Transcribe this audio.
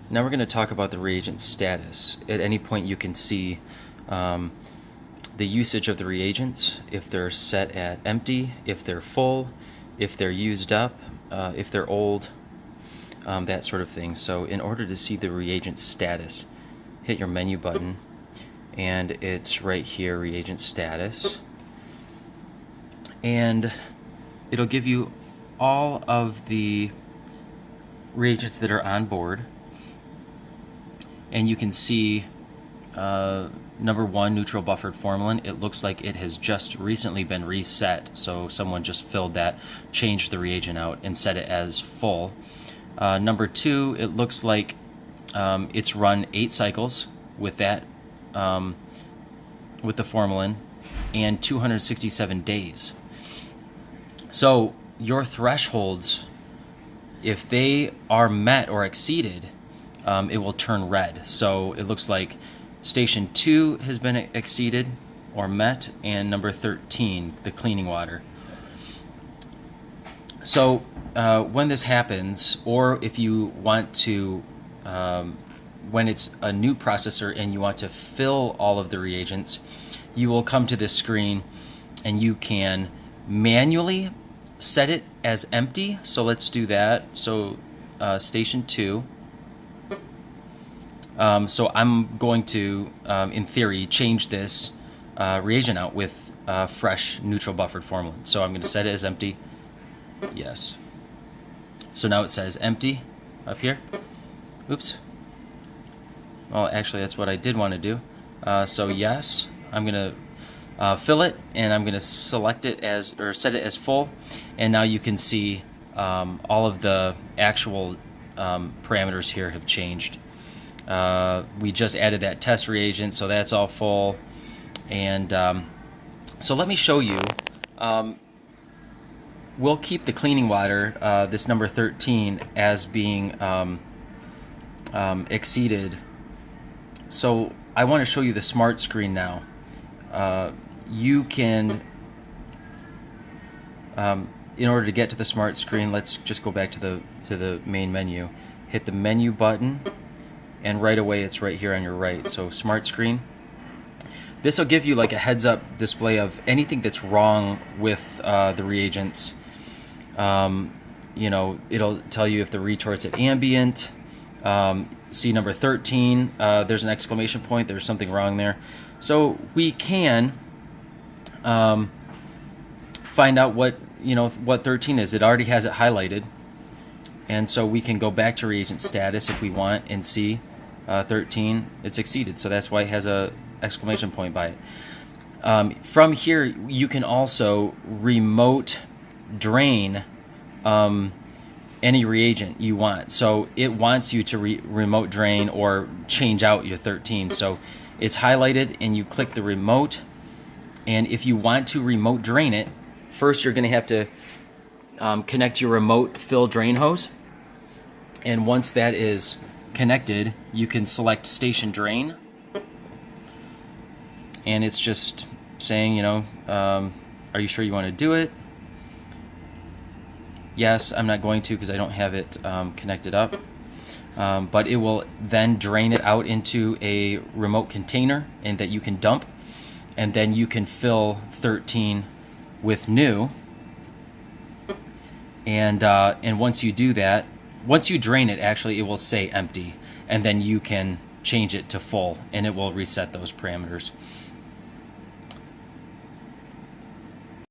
Now we're going to talk about the reagent status. At any point you can see the usage of the reagents, if they're set at empty, if they're full, if they're used up, if they're old, that sort of thing. So in order to see the reagent status, hit your menu button, and it's right here, reagent status. And it'll give you all of the reagents that are on board. And you can see number 1, neutral buffered formalin. It looks like it has just recently been reset. So someone just filled that, changed the reagent out, and set it as full. Number 2, it looks like it's run 8 cycles with that, with the formalin, and 267 days. So your thresholds, if they are met or exceeded, it will turn red. So it looks like station 2 has been exceeded or met, and number 13, the cleaning water. So when this happens, or if you want to, when it's a new processor and you want to fill all of the reagents, you will come to this screen and you can manually set it as empty. So let's do that. So station 2. So I'm going to, in theory, change this reagent out with fresh neutral buffered formalin. So I'm going to set it as empty. Yes. So now it says empty up here. Oops. Well, actually, that's what I did want to do. So yes, I'm going to fill it, and I'm going to select it as, or set it as full. And now you can see all of the actual parameters here have changed. We just added that test reagent, so that's all full. And so let me show you. We'll keep the cleaning water, this number 13, as being exceeded. So I want to show you the smart screen now. You can, in order to get to the smart screen, let's just go back to the main menu. Hit the menu button, and right away it's right here on your right. So smart screen. This will give you like a heads-up display of anything that's wrong with the reagents. You know, it'll tell you if the retort's at ambient. See number 13, there's an exclamation point, there's something wrong there. So we can find out what 13 is. It already has it highlighted. And so we can go back to reagent status if we want and see 13, it's exceeded. So that's why it has a exclamation point by it. From here, you can also remote drain any reagent you want. So it wants you to remote drain or change out your 13. So it's highlighted, and you click the remote. And if you want to remote drain it, first you're going to have to connect your remote fill drain hose. And once that is connected, you can select station drain. And it's just saying, are you sure you want to do it? Yes, I'm not going to because I don't have it connected up. But it will then drain it out into a remote container, and that you can dump. And then you can fill 13 with new. And once you do that, once you drain it, actually, it will say empty. And then you can change it to full, and it will reset those parameters.